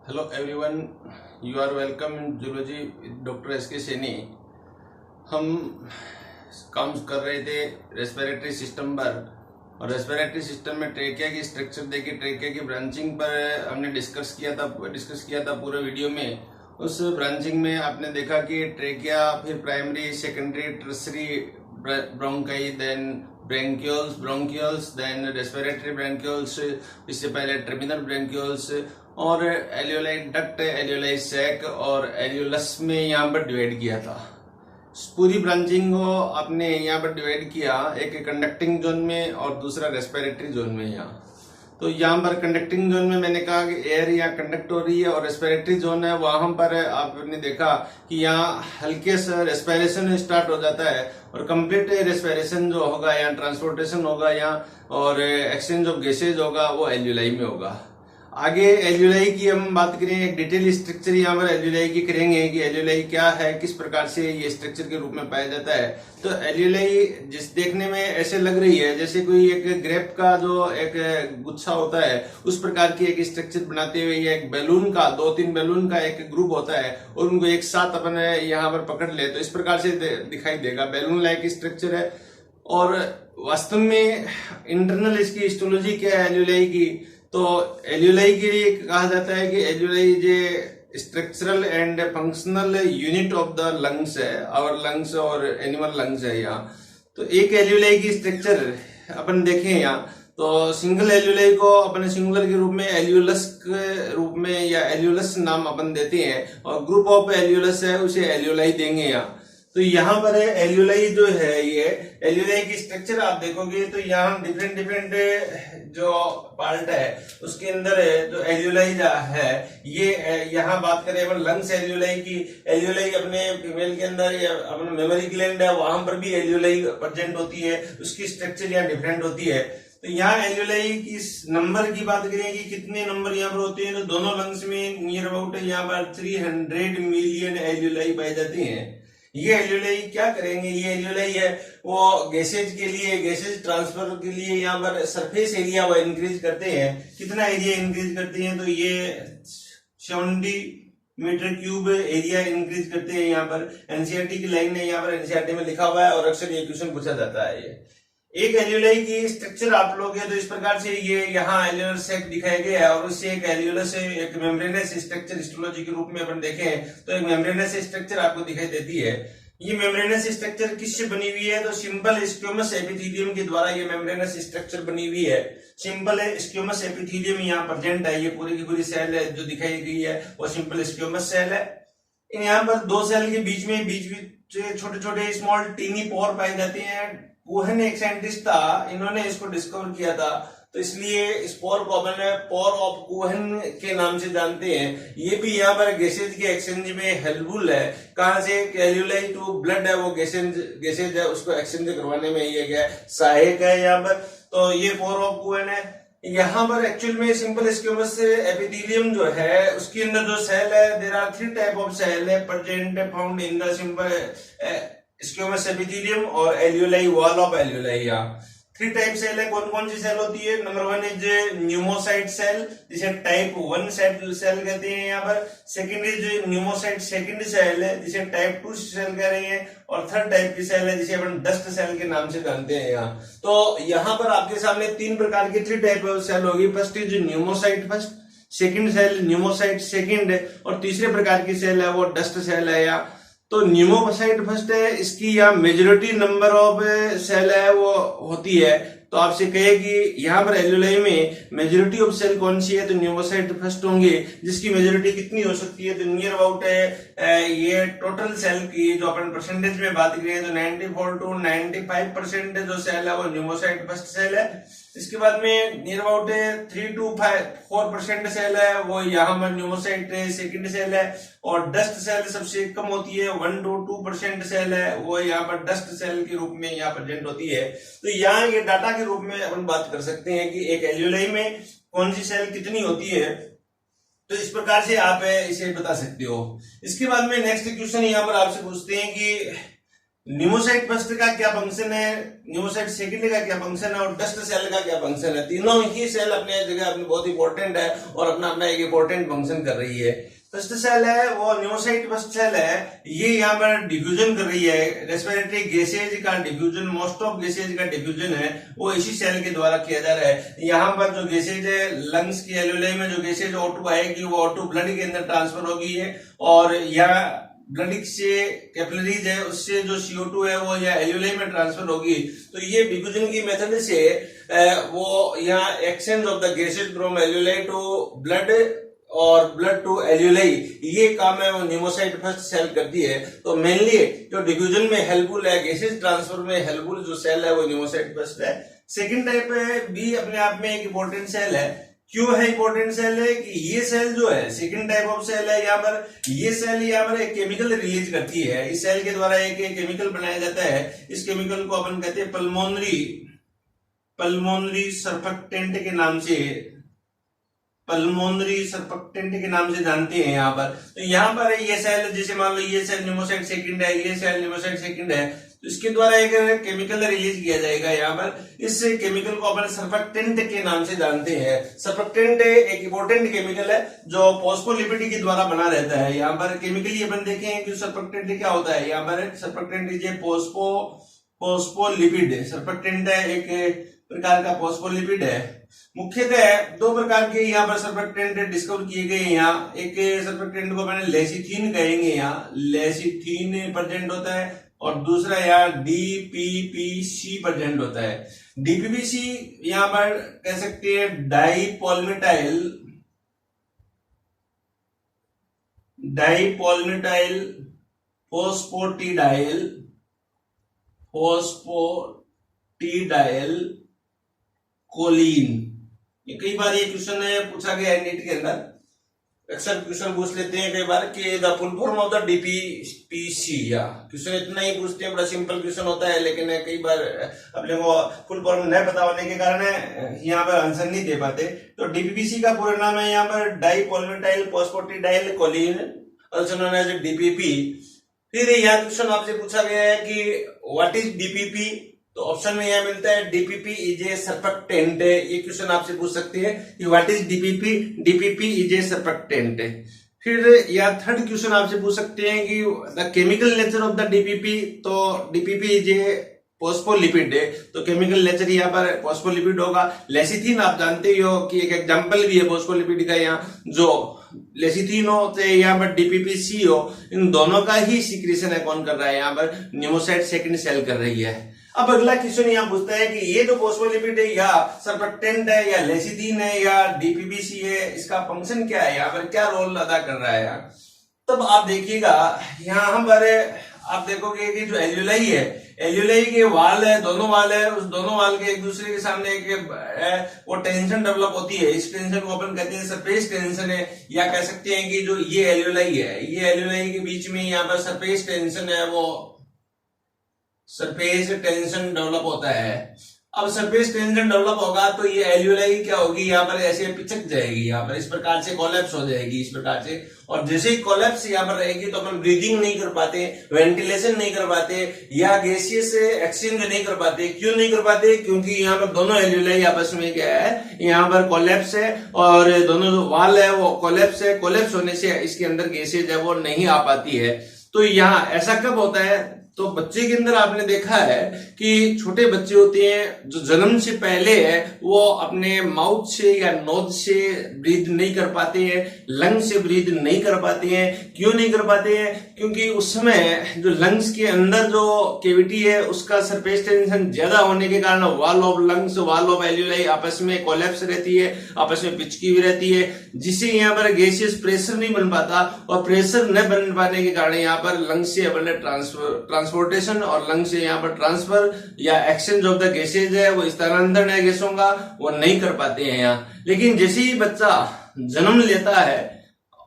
Hello everyone, you are welcome in zoology doctor S K Saini. हम काम कर रहे थे रेस्पिरेटरी सिस्टम पर, और रेस्पिरेटरी सिस्टम में ट्रेकिया की स्ट्रक्चर देखी, ट्रेकिया की ब्रांचिंग पर हमने डिस्कस किया था पूरे वीडियो में। उस ब्रांचिंग में आपने देखा कि ट्रेकिया, फिर primary, secondary, tertiary bronchi, then bronchioles, then respiratory bronchioles, इससे पहले टर्मिनल ब्रोंकियल्स, और एल्यूलाई डक्ट, एल्यूलाई सैक और एल्यूलस में यहाँ पर डिवाइड किया था। पूरी ब्रांचिंग को आपने यहाँ पर डिवाइड किया, एक कंडक्टिंग जोन में और दूसरा रेस्पिरेटरी जोन में। यहाँ तो यहाँ पर कंडक्टिंग जोन में मैंने कहा कि एयर यहाँ कंडक्ट हो रही है, और रेस्पिरेटरी जोन है वहां पर आपने देखा कि यहाँ हल्के से रेस्पिरेशन स्टार्ट हो जाता है, और कंप्लीट रेस्पिरेशन जो होगा यहाँ, ट्रांसपोर्टेशन होगा यहाँ, और एक्सचेंज ऑफ गैसेज होगा वो एल्यूलाई में होगा। आगे एल्यूलाई की हम बात करें, एक डिटेल स्ट्रक्चर यहाँ पर एल्यूलाई की करेंगे कि एल्यूलाई क्या है, किस प्रकार से ये स्ट्रक्चर के रूप में पाया जाता है। तो एल्यूलाई जिस देखने में ऐसे लग रही है जैसे कोई एक ग्रेप का जो एक गुच्छा होता है, उस प्रकार की एक स्ट्रक्चर बनाते हुए ये एक बैलून का, 2-3 बैलून का एक ग्रुप होता है, और उनको एक साथ अपन यहाँ पर पकड़ ले तो इस प्रकार से दिखाई देगा, बैलून लाइक स्ट्रक्चर है। और वास्तव में इंटरनल इसकी हिस्टोलॉजी क्या है एल्यूलाई की, तो एल्यूलाई के लिए कहा जाता है कि एल्यूलाई जो structural and functional unit of the lungs है, आवर लंग्स और एनिमल लंग्स है यहाँ। तो एक एल्यूलाई की स्ट्रक्चर अपन देखें यहाँ, तो सिंगल एल्यूलाई को अपन सिंगुलर के रूप में एल्यूलस के रूप में या एल्यूलस नाम अपन देते हैं, और ग्रुप ऑफ एल्यूलस है उसे एल्यूलाई देंगे यहाँ। तो यहाँ पर एल्यूलाई जो है, ये एल्यूलाई की स्ट्रक्चर आप देखोगे तो यहाँ डिफरेंट जो पार्ट है उसके अंदर जो एल्यूलाई है, ये यहाँ बात करें अपन लंग्स एल्यूलाई की, एल्यूलाई अपने फीमेल के अंदर या अपना मेमोरी ग्लैंड है वहां पर भी एल्यूलाई प्रेजेंट होती है, उसकी स्ट्रक्चर यहाँ डिफरेंट होती है। तो यहाँ एल्यूलाई की नंबर की बात करें कि कितने नंबर यहाँ पर होते हैं, तो दोनों लंग्स में नियर अबाउट यहाँ पर 300 मिलियन एल्यूलाई पाए जाते हैं। ये एल्यूलाई क्या करेंगे, ये एल्यूलाई है वो गैसेज के लिए, गैसेज ट्रांसफर के लिए यहाँ पर सरफेस एरिया वो इंक्रीज करते हैं। कितना एरिया इंक्रीज करते हैं, तो ये 70 मीटर क्यूब एरिया इंक्रीज करते हैं। यहाँ पर एनसीईआरटी की लाइन है, यहाँ पर एनसीईआरटी में लिखा हुआ है, और अक्सर ये क्वेश्चन पूछा जाता है। ये एक एल्यूलाई की स्ट्रक्चर आप लोग है तो इस प्रकार से ये यहाँ एल्यूलर सेक दिखाया गया है, और उससे एक एल्यूलर से एक मेम्ब्रेनस स्ट्रक्चर हिस्टोलॉजी के रूप में अपन देखें तो एक मेम्ब्रेनस स्ट्रक्चर आपको दिखाई देती है। ये मेम्ब्रेनस स्ट्रक्चर किससे बनी हुई है, तो सिंपल स्क्यूमस एपिथेलियम के द्वारा ये मेम्ब्रेनस स्ट्रक्चर बनी हुई है। सिंपल स्क्यूमस एपिथेलियम यहाँ प्रेजेंट है, ये पूरी की पूरी सेल है जो दिखाई गई है वो सिंपल स्क्यूमस सेल है। यहाँ पर दो सेल के बीच में छोटे छोटे स्मॉल टीनी पोर पाए जाते हैं। कोहेन एक साइंटिस्ट था, इन्होंने इसको डिस्कवर किया था, तो इसलिए स्पोर को अपन पोर ऑफ कोहेन के नाम से जानते हैं। ये भी यहाँ पर गैसेज के एक्सचेंज में हेल्पफुल है। कहां से, एल्यूलाई टू ब्लड है वो गैसेज है, उसको एक्सचेंज करवाने में ये क्या सहायक है यहाँ पर। तो ये पोर ऑफ कोहेन है। यहाँ पर एक्चुअल में सिंपल स्क्यूमस एपिथेलियम जो है उसके अंदर जो सेल है, there are 3 type of cell है present found in the simple squamous epithelium और एल्यूलाई वॉल ऑफ एल्यूलाई। यहाँ 3 टाइप सेल है। कौन कौन सी सेल होती है, नंबर 1 इज न्यूमोसाइट सेल, जिसे टाइप 1 सेल कहते हैं यहाँ पर। Second is pneumocyte second cell है, जिसे टाइप 2 सेल कह रहे हैं। और थर्ड टाइप की सेल है जिसे अपन डस्ट सेल के नाम से जानते हैं यहाँ। तो यहाँ पर आपके सामने 3 प्रकार की 3 टाइप ऑफ सेल होगी। First is pneumocyte first, second cell pneumocyte second, और तीसरे प्रकार की सेल है वो डस्ट सेल है यहाँ। तो न्यूमोसाइट फर्स्ट है, इसकी यहाँ मेजोरिटी नंबर ऑफ सेल है वो होती है। तो आपसे कहे कि यहाँ पर एल्यूलाई में मेजोरिटी ऑफ सेल कौन सी है, तो न्यूमोसाइट फर्स्ट होंगे, जिसकी मेजोरिटी कितनी हो सकती है, तो नियर अबाउट ये टोटल सेल की जो अपन परसेंटेज में बात करें तो 94 to 95% जो सेल है वो न्यूमोसाइट फर्स्ट सेल है। इसके बाद में नियर अबाउट 3 to 4% सेल है वो यहाँ पर न्यूमोसाइट सेकंड सेल है। और डस्ट सेल सबसे कम होती है, 1 to 2% सेल है वो यहाँ पर डस्ट सेल के रूप में यहाँ प्रेजेंट होती है। तो यहाँ ये डाटा के रूप में अपन बात कर सकते हैं कि एक एल्यूलाई में कौन सी सेल कितनी होती है, तो इस प्रकार से आप इसे बता सकते हो। इसके बाद में नेक्स्ट क्वेश्चन यहाँ पर आपसे पूछते हैं कि न्यूमोसाइट फर्स्ट का क्या फंक्शन है, न्यूमोसाइट सेकंड का क्या फंक्शन है और डस्ट सेल का क्या फंक्शन है। तीनों ही सेल अपने जगह अपने बहुत इंपॉर्टेंट है और अपना अपना एक इंपॉर्टेंट फंक्शन कर रही है। फर्स्ट सेल है वो न्यूमोसाइट फर्स्ट सेल है, ये यहाँ पर डिफ्यूजन कर रही है। रेस्पिरेटरी गैसेज का डिफ्यूजन, मोस्ट ऑफ गैसेज का डिफ्यूजन है वो इसी सेल के द्वारा किया जा रहा है। यहाँ पर जो गैसेज है लंग्स की एल्यूलाई में जो गैसेज O2 आएगी वो O2 ब्लड के अंदर ट्रांसफर होगी है, और यहाँ ब्लड से कैपिलरीज है उससे जो CO2 है वो यहाँ एल्यूलाई में ट्रांसफर होगी। तो ये डिफ्यूजन की मेथड से वो यहाँ exchange of the gases from alveoli to blood और ब्लड टू एल्यूलाई, ये काम है वो न्यूमोसाइट फर्स्ट सेल करती है। तो मेनली जो डिफ्यूजन में हेल्पफुल है, गैसेज ट्रांसफर में हेल्पफुल जो सेल है वो न्यूमोसाइट फर्स्ट है। सेकंड टाइप है बी, अपने आप में एक इंपॉर्टेंट सेल है। क्यों है इंपॉर्टेंट सेल है कि ये सेल जो है सेकंड टाइप ऑफ सेल है, यहाँ पर ये सेल यहाँ पर एक केमिकल रिलीज करती है। इस सेल के द्वारा एक केमिकल बनाया जाता है, इस केमिकल को अपन कहते हैं पल्मोनरी सर्फेक्टेंट के नाम से, पल्मोनरी सर्फेक्टेंट के नाम से जानते हैं यहाँ पर। तो यहाँ पर ये सेल, जैसे मान लो ये सेल न्यूमोसाइट सेकंड है, ये सेल न्यूमोसाइट सेकंड है, तो इसके द्वारा एक केमिकल रिलीज किया जाएगा यहाँ पर। इस केमिकल को अपन सर्फेक्टेंट के नाम से जानते हैं। सर्फेक्टेंट एक इंपॉर्टेंट केमिकल है जो फॉस्फोलिपिड के द्वारा बना रहता है। यहाँ पर केमिकली अपन देखें कि सर्फेक्टेंट क्या होता है। यहाँ पर सर्फेक्टेंट इज फॉस्फोलिपिड, सर्फेक्टेंट है एक प्रकार का फॉस्फोलिपिड है। मुख्यतः दो प्रकार के यहाँ पर सर्फेक्टेंट डिस्कवर किए गए हैं। यहाँ एक सर्फेक्टेंट को मैंने लेसिथीन कहेंगे, यहाँ लेसिथीन प्रेजेंट होता है, और दूसरा यहाँ DPPC प्रेजेंट होता है। DPPC यहाँ पर कह सकते हैं डाइपोलमिटाइल फोस्फोटिडाइल कोलिन। ये कई बार ये क्वेश्चन पूछा गया है नीट के अंदर, अक्सर क्वेश्चन पूछ लेते हैं कई बार कि the full form of the DPPC, या क्वेश्चन इतना ही पूछते हैं, बड़ा सिंपल क्वेश्चन होता है, लेकिन कई बार अपने को फुल फॉर्म नहीं पता होने के कारण यहाँ पर आंसर नहीं दे पाते। तो DPPC का पूरा नाम है यहाँ पर dipalmitoyl phosphatidyl choline, also known as DPP। फिर यहाँ क्वेश्चन आपसे पूछा गया है कि व्हाट इज DPP, तो ऑप्शन में यह मिलता है DPP इज ए सर्फेक्टेंट। ये क्वेश्चन आपसे पूछ सकते हैं कि what is DPP is a surfactant. फिर या थर्ड क्वेश्चन आपसे पूछ सकते हैं कि the chemical nature of the DPP, तो DPP इज ए फॉस्फोलिपिड है, तो केमिकल नेचर यहाँ पर फॉस्फोलिपिड होगा। लेसिथीन आप जानते ही हो कि एक एग्जांपल भी है फॉस्फोलिपिड का, यहाँ जो लेसिथीन हो तो यहाँ पर DPPC हो, इन दोनों का ही सीक्रेशन है कौन कर रहा है, यहाँ पर न्यूमोसाइट सेकंड सेल कर रही है। अब अगला क्वेश्चन यहाँ पूछता है कि ये जो फॉस्फोलिपिड है या सर्फेक्टेंट है या लेसिथीन है या DPPC है, इसका फंक्शन क्या है, यहाँ पर क्या रोल अदा कर रहा है यार। तब आप देखिएगा यहाँ पर आप देखोगे कि जो एल्यूलाई है, एल्यूलाई के वाल है, दोनों वाल है, उस दोनों वाल के एक दूसरे के सामने एक वो टेंशन डेवलप होती है। इस टेंशन को अपन कहते हैं सरफेस टेंशन है, या कह सकते हैं कि जो ये एल्यूलाई है, ये एल्यूलाई के बीच में यहाँ पर सरफेस टेंशन है, वो सरफेस टेंशन डेवलप होता है। अब सरफेस टेंशन डेवलप होगा तो ये एल्यूलाई क्या होगी, यहाँ पर ऐसे पिचक जाएगी, यहाँ पर इस प्रकार से कोलैप्स हो जाएगी, इस प्रकार से। और जैसे ही कोलैप्स यहाँ पर रहेगी तो अपन ब्रीदिंग नहीं कर पाते, वेंटिलेशन नहीं कर पाते, या गैसियस एक्सचेंज नहीं कर पाते। क्यों नहीं कर पाते? क्योंकि यहाँ पर दोनों एल्यूलाई आपस में क्या है, यहाँ पर कोलैप्स है, और दोनों जो वाल है वो कोलैप्स है। कोलैप्स होने से इसके अंदर गैसेज है वो नहीं आ पाती है। तो यहाँ ऐसा कब होता है, तो बच्चे के अंदर आपने देखा है कि छोटे बच्चे होते हैं जो जन्म से पहले है वो अपने माउथ से या नोज से ब्रीथ नहीं कर पाते हैं, लंग्स से ब्रीथ नहीं कर पाते हैं। क्यों नहीं कर पाते हैं? क्योंकि उस समय जो लंग्स के अंदर जो कैविटी है उसका सरफेस टेंशन ज्यादा होने के कारण wall of lungs, wall of एल्यूलाई आपस में कोलैप्स रहती है, आपस में पिचकी हुई रहती है, जिससे यहाँ पर गैसियस प्रेशर नहीं बन पाता, और प्रेशर न बन पाने के कारण यहाँ पर लंग्स से अपने ट्रांसपोर्टेशन और लंग्स से यहाँ पर ट्रांसफर या एक्सचेंज ऑफ द गैसेज है, वो स्थानांतरण है गैसों का, वो नहीं कर पाते हैं यहाँ। लेकिन जैसे ही बच्चा जन्म लेता है,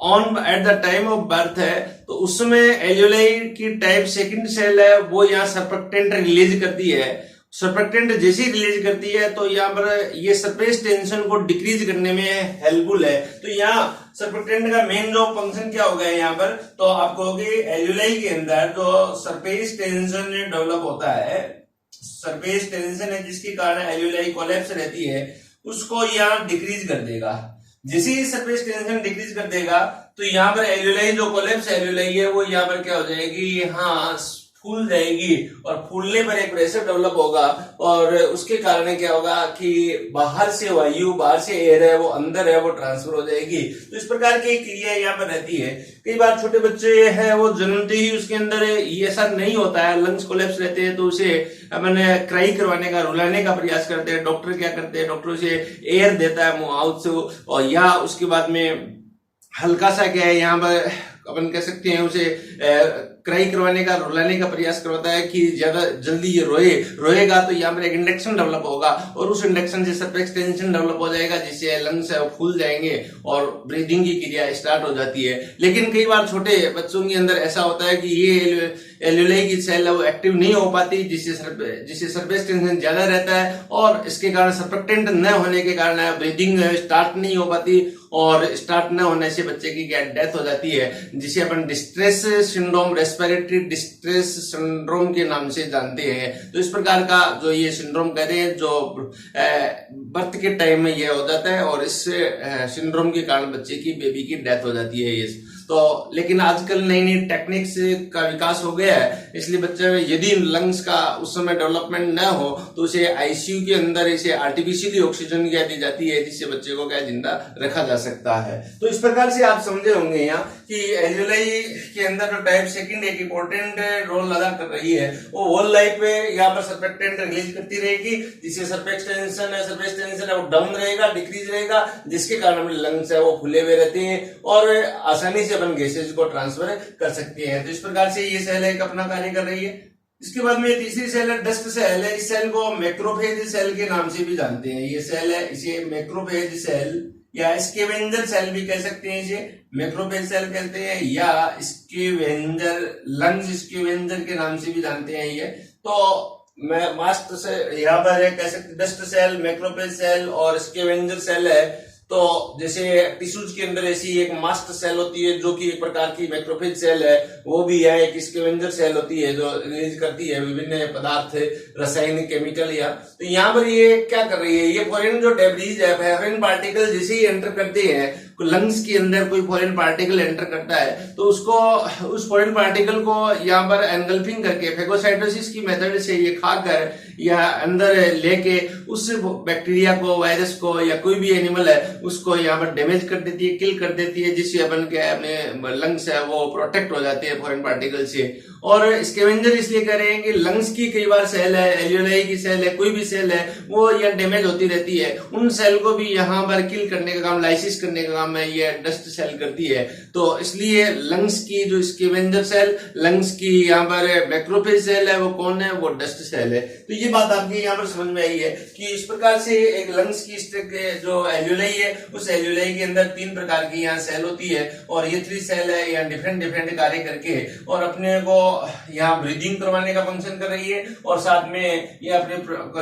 on at the time of birth है, तो उसमें एल्यूलाई की टाइप सेकंड सेल है वो यहाँ सर्फेक्टेंट रिलीज करती है, सरफेक्टेंट जैसे ही रिलीज करती है तो यहाँ पर ये सरफेस टेंशन को डिक्रीज करने में हेल्पफुल है। तो यहाँ सरफेक्टेंट का मेन जो फंक्शन क्या होगा यहाँ पर, तो आप कहोगे एल्यूलाई के अंदर जो सरफेस टेंशन डेवलप होता है, सरफेस टेंशन है जिसके कारण एल्यूलाई कोलैप्स रहती है, उसको यहाँ डिक्रीज कर देगा। जैसे ही सरफेस टेंशन डिक्रीज कर देगा तो यहाँ पर एल्यूलाई जो कोलैप्स एल्यूलाई है वो यहाँ पर क्या हो जाएगी, यहाँ फूल जाएगी और फूलने पर एक प्रेशर डेवलप होगा और उसके कारण क्या होगा कि बाहर से वायु, बाहर से एयर है वो अंदर है वो ट्रांसफर हो जाएगी। तो इस प्रकार की क्रिया यहाँ पर रहती है। कई बार छोटे बच्चे हैं वो जन्मते ही उसके अंदर ये ऐसा नहीं होता है, लंग्स कोलैप्स रहते हैं तो उसे मैंने क्राई करवाने का, रुलाने का प्रयास करते हैं। डॉक्टर क्या करते हैं, डॉक्टर उसे एयर देता है माउथ से, और या उसके बाद में हल्का सा क्या है यहाँ पर अपन कह सकते हैं उसे क्राई करवाने का, रुलाने का प्रयास करवाता है कि ज्यादा जल्दी ये रोएगा तो यहाँ पर एक इंडक्शन डेवलप होगा और उस इंडक्शन से सरफेस टेंशन डेवलप हो जाएगा जिससे लंग्स है वो फूल जाएंगे और ब्रीदिंग की क्रिया स्टार्ट हो जाती है। लेकिन कई बार छोटे बच्चों के अंदर ऐसा होता है कि ये एल्यूलाई की सेल है वो एक्टिव नहीं हो पाती, जिससे सरफेस टेंशन ज्यादा रहता है और इसके कारण सरफेक्टेंट न होने के कारण ब्रीदिंग स्टार्ट नहीं हो पाती और स्टार्ट न होने से बच्चे की क्या डेथ हो जाती है, जिसे अपन distress syndrome, respiratory distress syndrome के नाम से जानते हैं। तो इस प्रकार का जो ये सिंड्रोम कहते हैं जो बर्थ के टाइम में ये हो जाता है और इस सिंड्रोम के कारण बच्चे की, बेबी की डेथ हो जाती है। ये तो लेकिन आजकल नई नई टेक्निक्स का विकास हो गया है, इसलिए बच्चे में यदि लंग्स का उस समय डेवलपमेंट न हो तो उसे आईसीयू के अंदर इसे आर्टिफिशियली ऑक्सीजन क्या दी जाती है जिससे बच्चे को क्या जिंदा रखा जा सकता है। तो इस प्रकार से आप समझे होंगे यहाँ कि एल्यूलाई के अंदर जो टाइप सेकंड एक इंपॉर्टेंट रोल अदा कर रही है, वो होल लाइफ में यहाँ पर सरफेक्टेंट रिलीज करती रहेगी जिससे सरफेस टेंशन है वो डाउन रहेगा, डिक्रीज रहेगा, जिसके कारण लंग्स है वो खुले हुए रहते हैं और आसानी से अपन गैसेज को ट्रांसफर कर सकते हैं। तो इस प्रकार से ये सेल एक अपना कार्य कर रही है। इसके बाद में तीसरी सेल है डस्ट सेल है। इस सेल को मैक्रोफेज सेल के नाम से भी जानते हैं। ये सेल है, इसे मैक्रोफेज सेल या स्कैवेंजर सेल भी कह सकते हैं, इसे मैक्रोफेज सेल कहते हैं या स्कैवेंजर, लंग्स स्कैवेंजर के नाम से भी जानते हैं ये। तो मैं मास्ट से यहाँ पर कह सकते डस्ट सेल, मैक्रोफेज सेल और स्कैवेंजर सेल है। तो जैसे टिश्यूज के अंदर ऐसी एक मास्ट सेल होती है जो कि एक प्रकार की मैक्रोफेज सेल है, वो भी है एक स्कैवेंजर सेल होती है जो रिलीज करती है विभिन्न पदार्थ, रासायनिक, केमिकल या। तो यहाँ पर ये क्या कर रही है, ये फॉरेन जो डेब्रीज है, फॉरेन पार्टिकल जैसे ही एंटर करते हैं लंग्स के अंदर, कोई फॉरेन पार्टिकल एंटर करता है तो उसको, उस फॉरेन पार्टिकल को यहाँ पर एनगल्फिंग करके फेगोसाइटोसिस की मेथड से ये खाकर या अंदर लेके उस बैक्टीरिया को, वायरस को या कोई भी एनिमल है उसको यहाँ पर डैमेज कर देती है, किल कर देती है, जिससे अपन के अपने लंग्स है वो प्रोटेक्ट हो जाते हैं फॉरेन पार्टिकल से। और स्कैवेंजर इसलिए कह रहे हैं कि लंग्स की कई बार सेल है, एल्यूलाई की सेल है, कोई भी सेल है वो यह डैमेज होती रहती है, उन सेल को भी यहाँ पर किल करने का काम, लाइसिस करने का काम है ये डस्ट सेल करती है। तो इसलिए लंग्स की जो स्कैवेंजर सेल, लंग्स की यहाँ पर मैक्रोफेज सेल है वो कौन है, वो डस्ट सेल है। तो ये बात आपकी यहाँ पर समझ में आई है कि इस प्रकार से एक लंग्स की जो एल्यूलाई है उस एल्यूलाई के अंदर 3 प्रकार की यहाँ सेल होती है और ये 3 सेल है यहाँ डिफरेंट कार्य करके और अपने को यहाँ ब्रीदिंग करवाने का फंक्शन कर रही है और साथ में ये अपने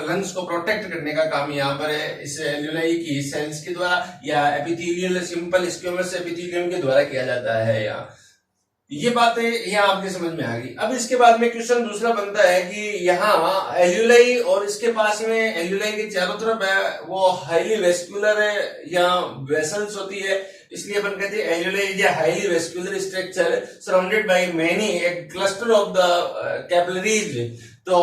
लंग्स को प्रोटेक्ट करने का काम यहाँ पर है इस एल्यूलाई की सेल्स के द्वारा या एपिथेलियल सिंपल स्क्वेमस एपिथेलियम के द्वारा किया जाता है। यहाँ ये बातें यहाँ आपके समझ में आ गई। अब इसके बाद में क्वेश्चन दूसरा बनता है कि यहाँ एल्यूलाई और इसके पास में एल्यूलाई के चारों तरफ है वो हाईली वेस्कुलर या वेसल्स होती है, इसलिए अपन कहते हैं एल्यूलाई is a highly vascular structure surrounded by many A cluster of the capillaries. तो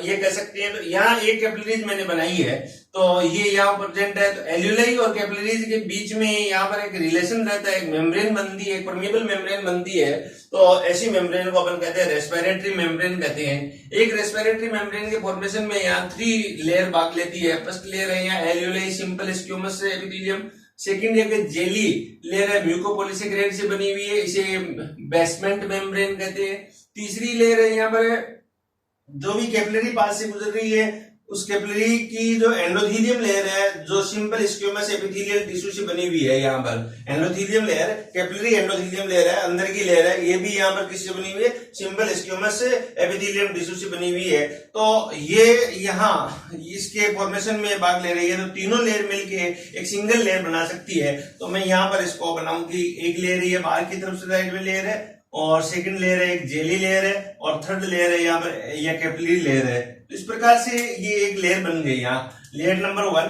ये कह सकते हैं, तो यहाँ एक कैपिलरीज मैंने बनाई है तो ये यहाँ प्रेजेंट है। तो एल्यूलाई और कैपिलरीज के बीच में यहाँ पर एक रिलेशन रहता है, एक मेम्ब्रेन बनती है, एक परमेबल मेम्ब्रेन बनती है। तो ऐसी मेम्ब्रेन को अपन कहते हैं रेस्पिरेटरी मेम्ब्रेन कहते हैं। एक रेस्पिरेटरी मेम्ब्रेन के फॉर्मेशन में यहाँ 3 लेयर भाग लेती है। फर्स्ट लेयर है यहाँ एल्यूलाई सिंपल स्क्यूमस एपिथेलियम, सेकंड एक जेली लेयर है म्यूकोपॉलीसेकेराइड से बनी हुई है, इसे बेसमेंट मेम्ब्रेन कहते हैं। तीसरी लेयर है यहाँ पर जो भी कैपिलरी पास से गुजर रही है उस कैपिलरी की जो एंडोथेलियम लेयर है, जो सिंपल स्क्यूमस एपिथेलियल टिश्यू से बनी हुई है, यहाँ पर endothelium layer, capillary endothelium layer है, अंदर की लेयर है, ये भी यहाँ पर किससे बनी हुई है, सिंपल स्क्यूमस एपिथेलियम टिश्यू से बनी हुई है। तो ये यहाँ इसके फॉर्मेशन में भाग ले रही है, तो तीनों लेयर मिलके एक सिंगल लेयर बना सकती है। तो मैं यहाँ पर इसको बनाऊं कि एक लेयर ये बाहर की तरफ से साइड में लेयर है, और सेकंड लेयर है एक जेली लेयर है, और थर्ड लेयर है यहाँ पर या कैपिलरी लेयर है। तो इस प्रकार से ये एक लेयर बन गई। यहाँ लेयर नंबर 1,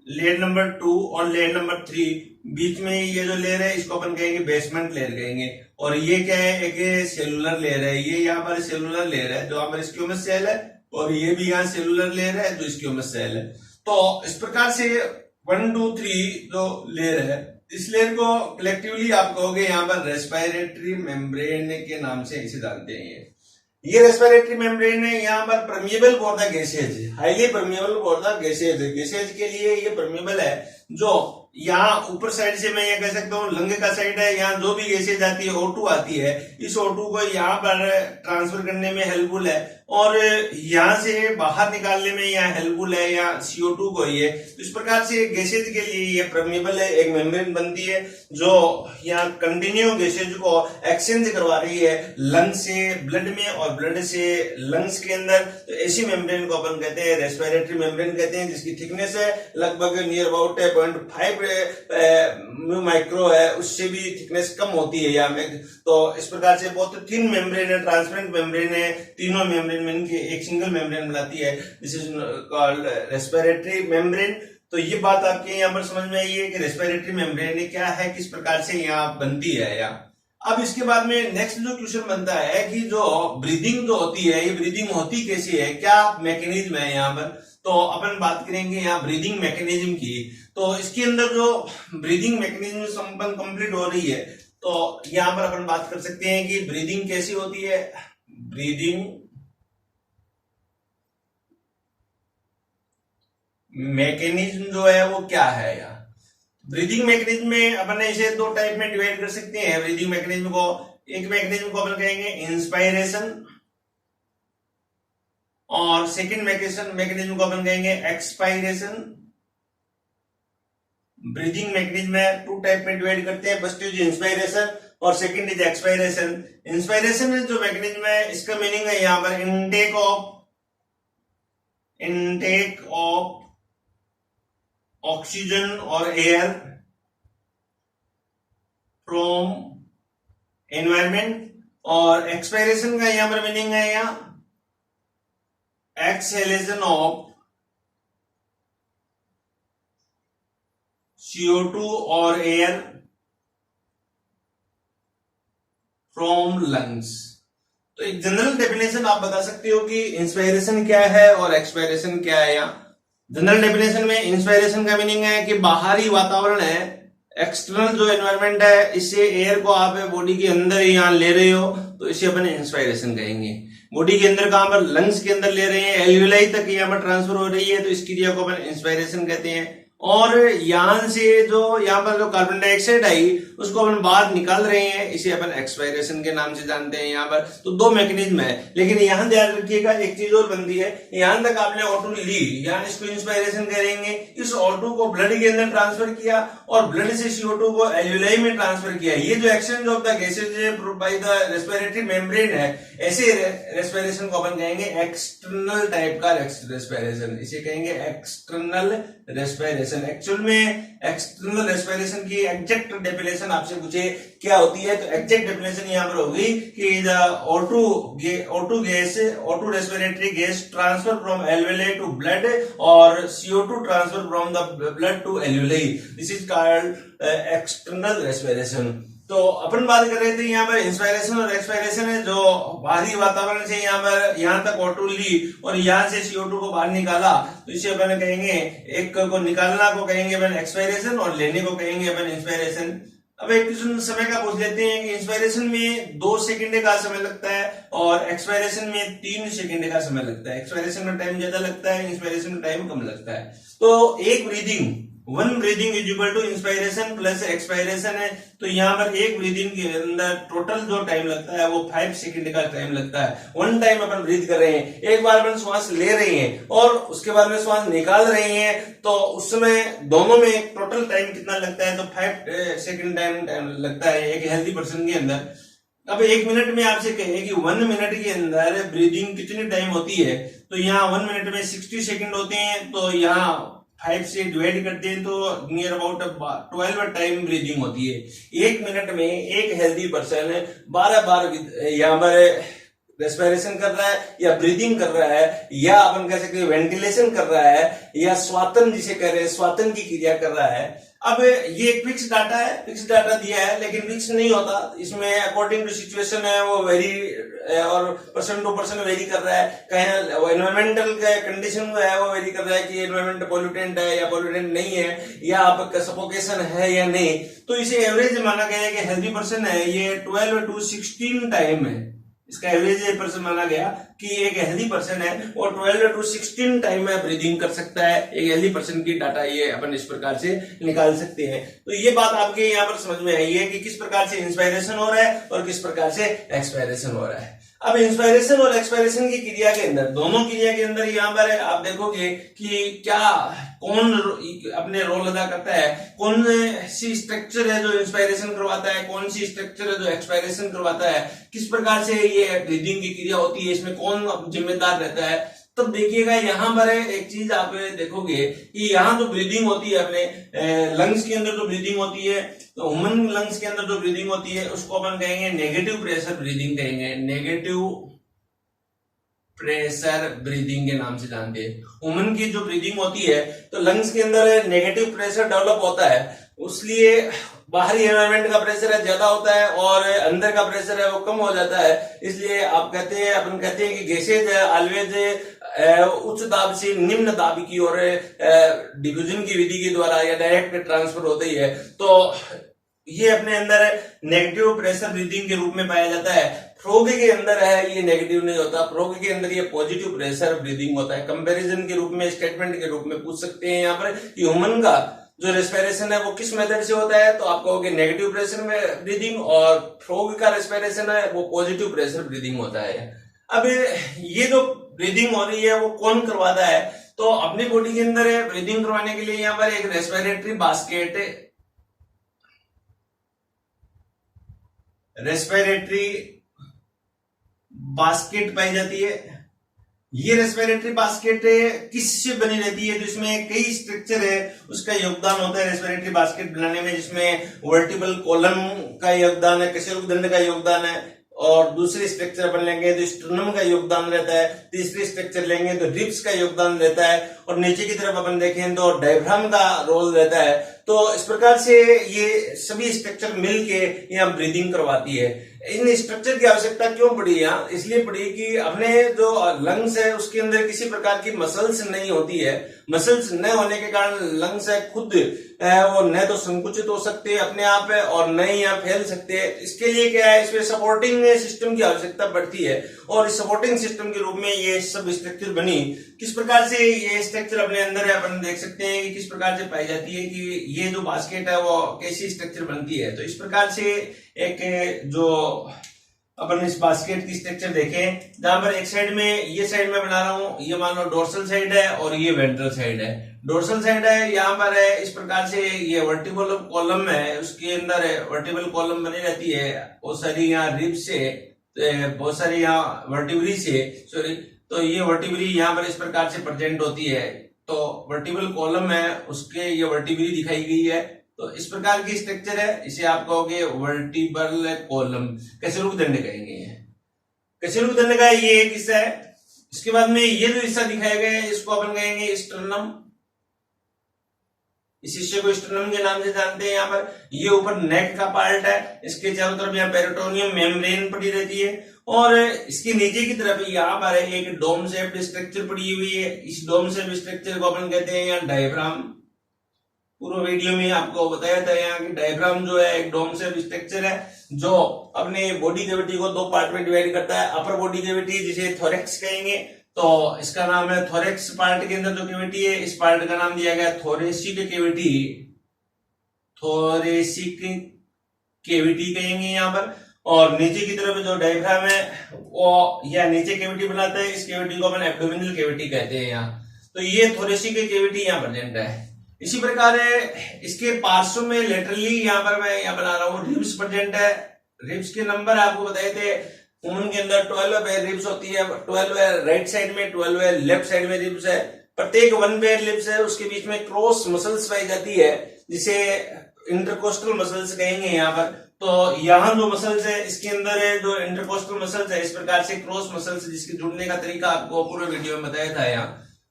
लेयर नंबर 2 और लेयर नंबर 3, बीच में ये जो लेयर है इसको अपन कहेंगे बेसमेंट लेयर कहेंगे। और ये क्या है, एक सेलुलर लेयर है, ये यहाँ पर सेलुलर लेयर है जो यहाँ पर स्क्यूमस सेल है, और ये भी यहाँ सेलुलर लेयर है जो स्क्यूमस सेल है। तो इस प्रकार से 1 2 3 जो लेयर है, इस लेयर को कलेक्टिवली आप कहोगे यहाँ पर रेस्पिरेटरी मेम्ब्रेन के नाम से इसे जानते हैं। ये रेस्पिरेटरी मेम्ब्रेन है, यहाँ पर permeable for the gases, highly permeable for the gases, gases के लिए ये परमिएबल है। जो यहाँ ऊपर साइड से मैं ये कह सकता हूँ लंग का साइड है, यहाँ जो भी गैसेज आती है O2 आती है, इस O2 को यहाँ पर ट्रांसफर करने में हेल्पफुल है, और यहाँ से बाहर निकालने में यहाँ हेल्पफुल है, या CO2 को ये। तो इस प्रकार से गैसेज के लिए ये परमिएबल है, एक मेम्ब्रेन बनती है जो यहाँ कंटिन्यू गैसेज को एक्सचेंज करवा रही है लंग से ब्लड में और ब्लड से लंग्स के अंदर। तो ऐसी मेम्ब्रेन को अपन कहते हैं रेस्पिरेटरी मेम्ब्रेन कहते हैं, जिसकी थिकनेस है लगभग नियर अबाउट 0.5 माइक्रो है, उससे भी थिकनेस कम होती है यहाँ में। तो इस प्रकार से बहुत थिन मेम्ब्रेन है, ट्रांसपेरेंट मेम्ब्रेन है, तीनों मेम्ब्रेन मिलकर एक सिंगल मेम्ब्रेन बनाती है, this is called respiratory membrane. तो ये बात आपके यहाँ पर समझ में आई है कि रेस्पिरेटरी मेम्ब्रेन क्या है, किस प्रकार से यहाँ बनती है यहाँ। अब इसके बाद में नेक्स्ट जो क्वेश्चन बनता है कि जो ब्रीदिंग जो होती है, ये ब्रीदिंग होती कैसी है, क्या मैकेनिज्म है यहाँ पर। तो अपन बात करेंगे यहाँ ब्रीदिंग मैकेनिज्म की। तो इसके अंदर जो ब्रीदिंग मैकेनिज्म संपन्न कंप्लीट हो रही है, तो यहाँ पर अपन बात कर सकते हैं कि ब्रीदिंग कैसी होती है। ब्रीदिंग मैकेनिज्म जो है वो क्या है यहाँ। ब्रीदिंग मैकेनिज्म में अपन इसे दो टाइप में डिवाइड कर सकते हैं ब्रीदिंग मैकेनिज्म को। एक मैकेनिज्म को अपन कहेंगे इंस्पायरेशन, और सेकंड मैकेनिज्म को अपन कहेंगे एक्सपायरेशन। ब्रीदिंग मैकेनिज्म में टू टाइप में डिवाइड करते हैं, फर्स्ट इज इंस्पायरेशन और सेकंड इज एक्सपायरेशन। इंस्पायरेशन जो मैकेनिज्म है, इसका मीनिंग है यहां पर इनटेक ऑफ ऑक्सीजन और एयर फ्रॉम एनवायरमेंट, और एक्सपायरेशन का यहां पर मीनिंग है यहाँ एक्सहेलेशन ऑफ CO2 और एयर फ्रॉम लंग्स। तो एक जनरल डेफिनेशन आप बता सकते हो कि इंस्पायरेशन क्या है और एक्सपायरेशन क्या है। यहाँ जनरल डेफिनेशन में इंस्पायरेशन का मीनिंग है कि बाहरी वातावरण है, एक्सटर्नल जो एनवायरनमेंट है, इससे एयर को आप बॉडी के अंदर यहाँ ले रहे हो, तो इसे अपन इंस्पायरेशन कहेंगे। बॉडी के अंदर कहां पर, लंग्स के अंदर ले रहे हैं, एल्वियोलाई तक यहाँ पर ट्रांसफर हो रही है, तो इस क्रिया को अपन इंस्पायरेशन कहते हैं। और यहां से जो यहाँ पर जो कार्बन डाइऑक्साइड आई उसको अपन बाहर निकाल रहे हैं, इसे अपन एक्सपायरेशन के नाम से जानते हैं यहाँ पर। तो दो मैकेनिज्म है, लेकिन यहाँ ध्यान रखिएगा एक चीज और बनती है, यहां तक आपने O2 ली, यहाँ इसको इंस्पायरेशन करेंगे, इस O2 को ब्लड के अंदर ट्रांसफर किया और ब्लड से CO2 को एल्वियोलाई में ट्रांसफर किया। ये जो exchange of the gases by the respiratory membrane है, ऐसे रेस्पिरेशन को अपन कहेंगे एक्सटर्नल टाइप का रेस्पिरेशन, इसे कहेंगे एक्सटर्नल रेस्पिरेशन। एक्चुअल में एक्सटर्नल रेस्पिरेशन की एग्जैक्ट डेफिनेशन आपसे पूछे क्या होती है, तो एग्जैक्ट डेफिनेशन यहाँ पर होगी कि the O2 respiratory gas transfer from alveoli to blood और CO2 transfer from the blood to alveoli, this is called external respiration. तो अपन बात कर रहे थे यहाँ पर इंस्पायरेशन और एक्सपायरेशन है, जो बाहरी वातावरण से यहाँ तक O2 ली और यहाँ से CO2 को बाहर निकाला, तो इसे अपन कहेंगे, एक को निकालना को कहेंगे अपन एक्सपायरेशन और लेने को कहेंगे अपन इंस्पायरेशन। अब एक क्वेश्चन समय का पूछ लेते हैं कि इंस्पायरेशन में 2 सेकंड का समय लगता है और एक्सपायरेशन में 3 सेकंड का समय लगता है। एक्सपायरेशन में टाइम ज्यादा लगता है, इंस्पायरेशन में टाइम कम लगता है। तो एक breathing one breathing is equal to inspiration plus expiration है। तो यहाँ पर एक ब्रीदिंग के अंदर टोटल जो टाइम लगता है वो 5 सेकंड का टाइम लगता है। वन टाइम अपन ब्रीथ कर रहे हैं, एक बार अपन श्वास ले रहे हैं और उसके बाद में श्वास निकाल रहे हैं, तो उस समय दोनों में टोटल टाइम कितना लगता है, तो 5 सेकंड टाइम लगता है एक हेल्दी पर्सन के अंदर। अब 1 मिनट में आपसे कहे कि 1 मिनट के अंदर ब्रीदिंग कितनी टाइम होती है, तो यहाँ 1 मिनट में 60 सेकंड होते हैं, तो यहाँ 5 से डिवाइड करते हैं तो नियर अबाउट 12 टाइम ब्रीदिंग होती है। 1 मिनट में एक हेल्दी पर्सन 12 बार यहाँ पर रेस्पिरेशन कर रहा है या ब्रीदिंग कर रहा है, या अपन कह सकते हैं वेंटिलेशन कर रहा है, या स्वातन जिसे कह रहे हैं स्वातन की क्रिया कर रहा है। अब ये एक फिक्स डाटा है, फिक्स डाटा दिया है, लेकिन फिक्स नहीं होता, इसमें अकॉर्डिंग टू सिचुएशन है वो वेरी और पर्सन टू पर्सन वेरी कर रहा है। कहीं एनवायरमेंटल कंडीशन है वो वेरी कर रहा है कि एनवायरमेंट पोल्यूटेंट है या पोल्यूटेंट नहीं है, या आपका सफोकेशन है या नहीं। तो इसे एवरेज माना गया है कि हेल्दी पर्सन है ये 12 to 16 टाइम है, इसका एवरेज पर्सन माना गया कि एक हेल्दी पर्सन है वो 12 to 16 टाइम में ब्रीदिंग कर सकता है। एक हेल्दी पर्सन की डाटा ये अपन इस प्रकार से निकाल सकते हैं। तो ये बात आपके यहाँ पर समझ में आई है कि किस प्रकार से इंस्पायरेशन हो रहा है और किस प्रकार से एक्सपायरेशन हो रहा है। अब इंस्पायरेशन और एक्सपायरेशन की क्रिया के अंदर, दोनों क्रिया के अंदर यहाँ पर आप देखोगे कि क्या कौन अपने रोल अदा करता है, कौन सी स्ट्रक्चर है जो इंस्पायरेशन करवाता है, कौन सी स्ट्रक्चर है जो एक्सपायरेशन करवाता है, किस प्रकार से ये ब्रीदिंग की क्रिया होती है, इसमें कौन जिम्मेदार रहता है। तब देखिएगा यहाँ पर एक चीज आप देखोगे कि यहाँ जो ब्रीदिंग होती है अपने लंग्स के अंदर जो ब्रीदिंग होती है, तो ह्यूमन लंग्स के अंदर जो ब्रीदिंग होती है उसको अपन कहेंगे नेगेटिव प्रेशर ब्रीदिंग कहेंगे, नेगेटिव प्रेशर ब्रीदिंग के नाम से जानते हैं। ह्यूमन की जो ब्रीदिंग होती है तो लंग्स के अंदर नेगेटिव प्रेशर डेवलप होता है, उसलिए बाहरी एनवायरमेंट का प्रेशर है ज्यादा होता है और अंदर का प्रेशर है वो कम हो जाता है। इसलिए आप कहते हैं, अपन कहते हैं कि गैसेज ऑलवेज उच्च दाब से निम्न दाब की ओर डिफ्यूजन की विधि के द्वारा या डायरेक्ट ट्रांसफर होती है। तो ये अपने अंदर नेगेटिव प्रेशर ब्रीदिंग के रूप में पाया जाता है। फ्रॉग के अंदर है ये नेगेटिव नहीं होता, फ्रॉग के अंदर ये पॉजिटिव प्रेशर ब्रीदिंग होता है। कंपैरिजन के रूप में, स्टेटमेंट के रूप में पूछ सकते हैं यहाँ पर कि ह्यूमन का जो रेस्पिरेशन है वो किस मेथड से होता है, तो आप कहोगे नेगेटिव प्रेशर में ब्रीदिंग, और फ्रॉग का रेस्पिरेशन है वो पॉजिटिव प्रेशर ब्रीदिंग होता है। अब ये जो ब्रीदिंग हो रही है वो कौन करवाता है, तो अपनी बॉडी के अंदर ब्रीदिंग करवाने के लिए यहाँ पर एक रेस्पिरेटरी बास्केट पाई जाती है। ये रेस्पिरेटरी बास्केट किससे बनी रहती है, तो इसमें कई स्ट्रक्चर है उसका योगदान होता है रेस्पिरेटरी बास्केट बनाने में, जिसमें वर्टिबल कॉलम का योगदान है, कशेरुकदंड का योगदान है, और दूसरी स्ट्रक्चर अपन लेंगे तो स्टर्नम का योगदान रहता है, तीसरी स्ट्रक्चर लेंगे तो रिब्स का योगदान रहता है, और नीचे की तरफ अपन देखें तो डायफ्राम का रोल रहता है। तो इस प्रकार से ये सभी स्ट्रक्चर मिलके यहाँ ब्रीदिंग करवाती है। इन स्ट्रक्चर की आवश्यकता क्यों पड़ी यहाँ, इसलिए पड़ी कि अपने जो लंग्स है उसके अंदर किसी प्रकार की मसल्स नहीं होती है। मसल्स न होने के कारण लंग्स है खुद वो न तो संकुचित हो सकते हैं अपने आप है और न ही यहाँ फैल सकते हैं। इसके लिए क्या है, इसमें सपोर्टिंग सिस्टम की आवश्यकता पड़ती है, और इस सपोर्टिंग सिस्टम के रूप में ये सब स्ट्रक्चर बनी। किस प्रकार से ये स्ट्रक्चर अपने अंदर है अपन देख सकते हैं कि किस प्रकार से पाई जाती है कि ये जो बास्केट है वो कैसी स्ट्रक्चर बनती है। तो इस प्रकार से एक जो अपन इस बास्केट की स्ट्रक्चर देखें, जहां पर एक साइड में ये साइड में बना रहा हूं, ये मान लो डोर्सल साइड है और ये वेंट्रल साइड है। डोर्सल साइड है यहाँ पर है इस प्रकार से, ये वर्टिबल कॉलम है उसके अंदर वर्टिबल कॉलम बनी रहती है, बहुत सारी यहाँ रिब से, बहुत सारी यहाँ वर्टिब्री से, सॉरी, तो ये वर्टिब्री यहाँ पर इस प्रकार से प्रेजेंट होती है। तो वर्टिबल कॉलम है उसके ये वर्टिब्री दिखाई गई है। तो इस प्रकार की स्ट्रक्चर है, इसे आप कहोगे वर्टिबल कॉलम, कशेरुकदंड कहेंगे। कशेरुकदंड का ये एक हिस्सा है। इसके बाद में ये जो हिस्सा दिखाया गया है इसको अपन कहेंगे स्टर्नम। इस हिस्से को स्टर्नम के नाम से जानते हैं। यहाँ पर ये ऊपर नेक का पार्ट है, इसके चारों तरफ यहाँ पेरिटोनियम मेम्ब्रेन पड़ी रहती है, और इसके नीचे की तरफ यहाँ पर एक डोम शेप्ड स्ट्रक्चर पड़ी हुई है। इस डोम शेप्ड स्ट्रक्चर को अपन कहते हैं यहाँ डायफ्राम। पूर्व वीडियो में आपको बताया था यहाँ की डायफ्राम जो है एक डोम शेप्ड स्ट्रक्चर है जो अपने बॉडी कैविटी को दो पार्ट में डिवाइड करता है। अपर बॉडी कैविटी जिसे थोरेक्स कहेंगे, तो इसका नाम है थोरेक्स पार्ट के अंदर जो कैविटी है, इस पार्ट का नाम दिया गया थोरेसिक कैविटी, थोरेसिक कैविटी कहेंगे यहाँ पर। और नीचे की तरफ जो डायफ्राम है वो या नीचे कैविटी बनाता है, इस कैविटी को अपन एब्डोमिनल कैविटी कहते हैं यहाँ। तो ये थोरेसिक कैविटी यहाँ प्रेजेंट है। इसी प्रकार इसके पार्श्व में लेटरली यहाँ पर मैं यहाँ बना रहा हूँ रिब्स प्रेजेंट है। रिब्स के नंबर आपको बताए थे, ह्यूमन के अंदर 12 पेयर रिब्स होती है, 12 है राइट साइड में, 12 है लेफ्ट साइड में रिब्स है। प्रत्येक 1 पेयर रिब्स है, उसके बीच में क्रॉस मसल्स पाई जाती है जिसे इंटरकोस्टल मसल्स कहेंगे यहाँ पर। तो यहाँ जो मसल्स है इसके अंदर है जो इंटरकोस्टल मसल्स है, इस प्रकार से क्रॉस मसल्स जिसके जुड़ने का तरीका आपको पूरे वीडियो में बताया था। यहाँ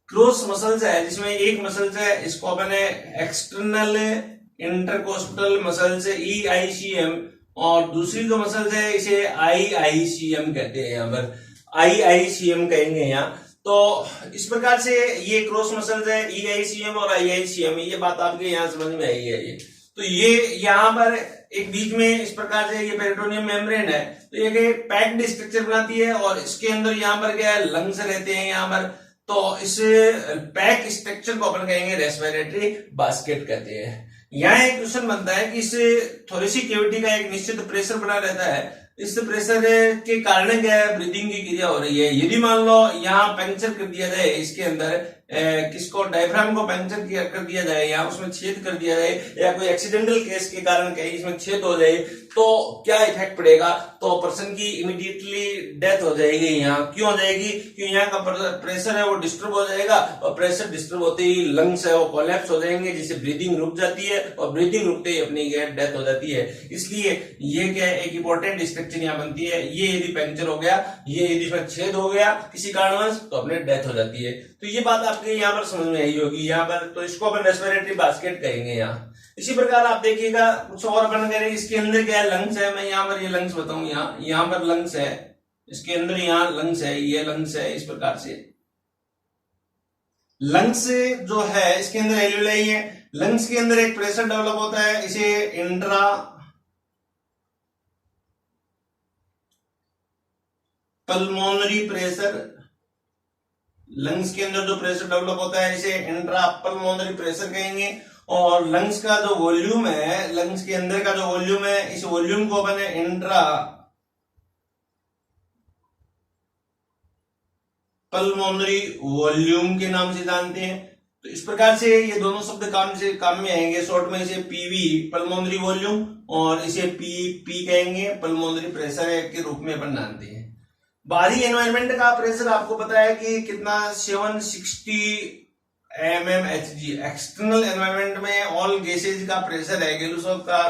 क्रॉस मसल्स है जिसमें एक मसल्स है इसको अपन एक्सटर्नल इंटरकोस्टल मसल्स EICM, और दूसरी जो मसल्स है इसे IICM कहते हैं, यहाँ पर IICM कहेंगे यहाँ। तो इस प्रकार से ये क्रॉस मसल्स है EICM और IICM, ये बात आपके यहाँ समझ में आई है। ये तो ये यहाँ पर एक बीच में इस प्रकार से ये पेरिटोनियम मेम्ब्रेन है, तो ये पैक्ड स्ट्रक्चर बनाती है और इसके अंदर यहाँ पर क्या है लंग्स रहते हैं यहाँ पर। तो इस पैक स्ट्रक्चर को अपन कहेंगे रेस्पिरेटरी बास्केट कहते हैं। यहाँ एक क्वेश्चन बनता है कि इस थोरेसिक कैविटी का एक निश्चित प्रेशर बना रहता है, इस प्रेशर के कारण क्या है ब्रीदिंग की क्रिया हो रही है। यदि मान लो यहाँ पंक्चर कर दिया जाए इसके अंदर किसको डायफ्राम को पंक्चर कर दिया जाए या उसमें छेद कर दिया जाए या कोई एक्सीडेंटल केस के कारण कहीं इसमें छेद हो जाए तो क्या इफेक्ट पड़ेगा, तो पर्सन की इमीडिएटली डेथ हो जाएगी। यहाँ क्यों हो जाएगी, क्योंकि यहाँ का प्रेशर है वो डिस्टर्ब हो जाएगा और प्रेशर डिस्टर्ब होते ही लंग्स है वो कोलैप्स हो जाएंगे जिससे ब्रीदिंग रुक जाती है और ब्रीदिंग रुकते ही अपनी डेथ हो जाती है। इसलिए ये क्या है एक इंपॉर्टेंट स्ट्रक्चर यहाँ बनती है। ये यदि पंक्चर हो गया, ये यदि इसमें छेद हो गया किसी कारणवश तो अपने डेथ हो जाती है। तो ये बात आपके यहाँ पर समझ में आई होगी यहाँ पर। तो इसको अपन रेस्पिरेटरी बास्केट कहेंगे यहाँ। इसी प्रकार आप देखिएगा कुछ और अपन करें, इसके अंदर क्या है लंग्स है, मैं यहाँ पर ये लंग्स बताऊं, यहाँ पर लंग्स है, इसके अंदर यहाँ लंग्स है, ये लंग्स है। इस प्रकार से लंग्स जो है इसके अंदर एल्यूलाई है, लंग्स के अंदर एक प्रेशर डेवलप होता है, इसे इंट्रा पल्मोनरी प्रेशर, लंग्स के अंदर जो प्रेशर डेवलप होता है इसे इंट्रा पल्मोनरी प्रेशर कहेंगे। और लंग्स का जो वॉल्यूम है, लंग्स के अंदर का जो वॉल्यूम है, इस वॉल्यूम को अपन इंट्रा पल्मोनरी वॉल्यूम के नाम से जानते हैं। तो इस प्रकार से ये दोनों शब्द काम में आएंगे। शॉर्ट में इसे PV पल्मोनरी वॉल्यूम और इसे PP कहेंगे पल्मोनरी प्रेशर के रूप में अपन जानते हैं। बाहरी एनवायरनमेंट का प्रेशर आपको पता है कि कितना 760 mmHg। एक्सटर्नल एनवायरनमेंट में ऑल गैसेज का प्रेशर है, गेलुसॉफ का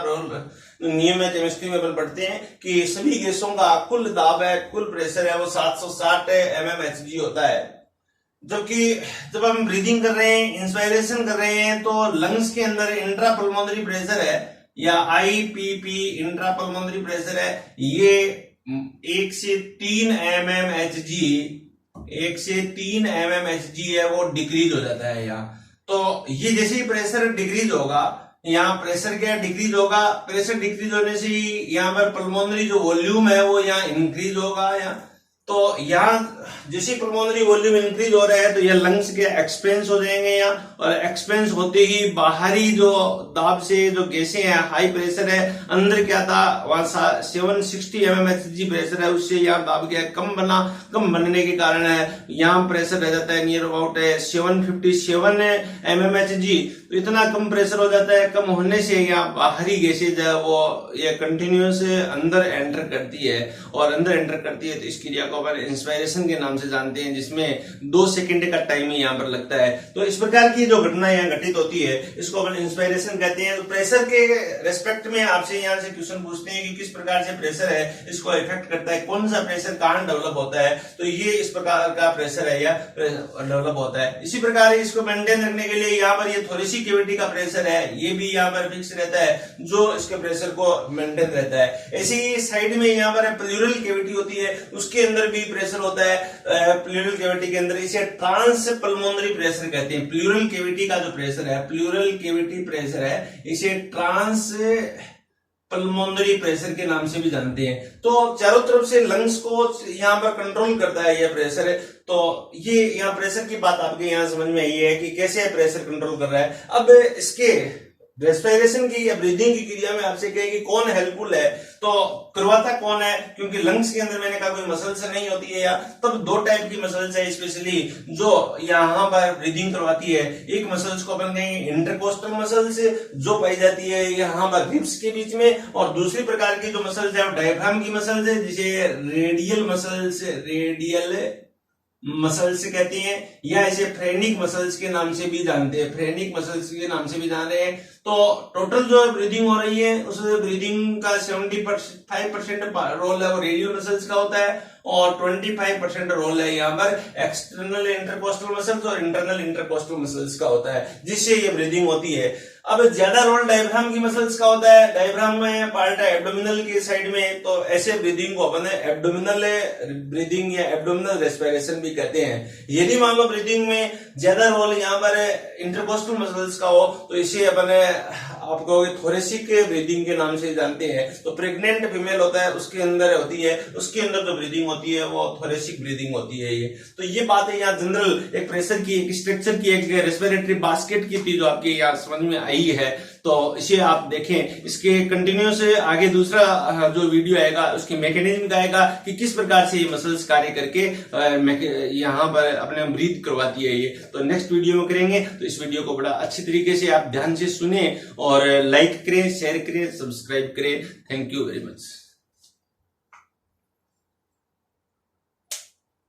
नियम है केमिस्ट्री में अपन पढ़ते हैं कि सभी गैसों का कुल दाब है, कुल प्रेशर है वो 760 mmHg होता है। जबकि जब हम ब्रीदिंग कर रहे हैं, इंस्पायरेशन कर रहे हैं तो लंग्स के अंदर इंट्रा पल्मोनरी प्रेशर है या IPP इंट्रा पल्मोनरी प्रेशर है, ये 1 से 3 mmHg, 1 से 3 mmHg है वो डिक्रीज हो जाता है यहाँ। तो ये जैसे ही प्रेशर डिक्रीज होगा, यहाँ प्रेशर क्या डिक्रीज होगा, प्रेशर डिक्रीज होने से यहाँ पर पल्मोनरी जो वॉल्यूम है वो यहाँ इंक्रीज होगा यहाँ। तो यहाँ जैसे पल्मोनरी वॉल्यूम इंक्रीज हो रहा है तो ये लंग्स के एक्सपेंस हो जाएंगे यहाँ, और एक्सपेंस होते ही बाहरी जो दाब से जो गैसें हैं, हाई प्रेशर है, अंदर क्या था वहां 760 mmHg प्रेशर है, उससे यहाँ दाब क्या कम बनने के कारण है यहाँ प्रेशर रह जाता है नियर अबाउट 757 mmHg। तो इतना कम प्रेशर हो जाता है, कम होने से यहाँ बाहरी गैसेज है वो ये कंटिन्यूस अंदर एंटर करती है, और अंदर एंटर करती है तो इस क्रिया को अपन इंस्पायरेशन के नाम से जानते हैं, जिसमें 2 सेकंड का टाइम ही यहाँ पर लगता है। तो इस प्रकार की जो घटना यहाँ घटित होती है इसको अपन इंस्पायरेशन कहते हैं। तो प्रेशर के रेस्पेक्ट में आपसे यहाँ से क्वेश्चन पूछते हैं कि किस प्रकार से प्रेशर है इसको इफेक्ट करता है, कौन सा प्रेशर कहाँ डेवलप होता है, तो ये इस प्रकार का प्रेशर है या डेवलप होता है। इसी प्रकार इसको मेंटेन रखने के लिए यहाँ पर ये थोरेसिक कैविटी का प्रेशर है, ये भी यहाँ पर फिक्स रहता है जो इसके प्रेशर को मेंटेन रहता है। ऐसे ही साइड में यहाँ पर प्लूरल कैविटी होती है, उसके अंदर भी प्रेशर होता है। प्लूरल कैविटी के अंदर इसे ट्रांस पल्मोनरी प्रेशर कहते हैं। प्लूरल कैविटी का जो प्रेशर है, प्लूरल कैविटी प्रेशर है, इसे ट्रांस पल्मोनरी प्रेशर के नाम से भी जानते हैं। तो चारों तरफ से लंग्स को यहाँ पर कंट्रोल करता है ये प्रेशर है। तो ये यहाँ प्रेशर की बात आपके यहाँ समझ में आई है कि कैसे प्रेशर कंट्रोल कर रहा है। अब इसके रेस्पिरेशन की या ब्रीदिंग की क्रिया में आपसे कहे कि कौन हेल्पफुल है, तो करवाता कौन है, क्योंकि लंग्स के अंदर मैंने कहा कोई मसल्स नहीं होती है, या तब दो टाइप की मसल्स है स्पेशली जो यहाँ पर ब्रीदिंग करवाती है। एक मसल्स को अपन कहेंगे इंटरकोस्टल मसल्स जो पाई जाती है यहाँ पर रिब्स के बीच में, और दूसरी प्रकार की जो मसल्स है वो डायफ्राम की मसल्स है जिसे रेडियल मसल्स कहते हैं, या इसे फ्रेनिक मसल्स के नाम से भी जानते हैं, फ्रेनिक मसल्स के नाम से भी जान रहे हैं। तो टोटल जो ब्रीदिंग हो रही है उस ब्रीदिंग का 75% रोल है वो रेडियल मसल्स का होता है, और 25% रोल है यहाँ पर एक्सटर्नल इंटरकोस्टल मसल्स और इंटरनल इंटरकोस्टल मसल्स का होता है, जिससे ये ब्रीदिंग होती है। अब ज्यादा रोल डायफ्राम की मसल्स का होता है। डायफ्राम में पार्ट है एब्डोमिनल की साइड में, तो ऐसे ब्रीदिंग को अपन एब्डोमिनल ब्रीदिंग या एब्डोमिनल रेस्पिरेशन भी कहते हैं। यदि मान लो ब्रीदिंग में ज्यादा रोल यहाँ पर इंटरकोस्टल मसल्स का हो तो इसे अपन आप कहोगे थोरेसिक ब्रीदिंग के नाम से जानते हैं। तो प्रेग्नेंट फीमेल होता है उसके अंदर होती है, उसके अंदर जो ब्रीदिंग होती है वो थोरेसिक ब्रीदिंग होती है ये। तो ये बात है यहाँ जनरल एक प्रेशर की, एक स्ट्रक्चर की, एक रेस्पिरेटरी बास्केट की थी जो आपके यहाँ समझ में आई है। तो इसे आप देखें, इसके कंटिन्यू से आगे दूसरा जो वीडियो आएगा उसकी मैकेनिज्म का आएगा कि किस प्रकार से ये मसल्स कार्य करके यहाँ पर अपने ब्रीथ करवाती है ये। तो नेक्स्ट वीडियो में करेंगे। तो इस वीडियो को बड़ा अच्छी तरीके से आप ध्यान से सुने और लाइक करें, शेयर करें, सब्सक्राइब करें। Thank you very much.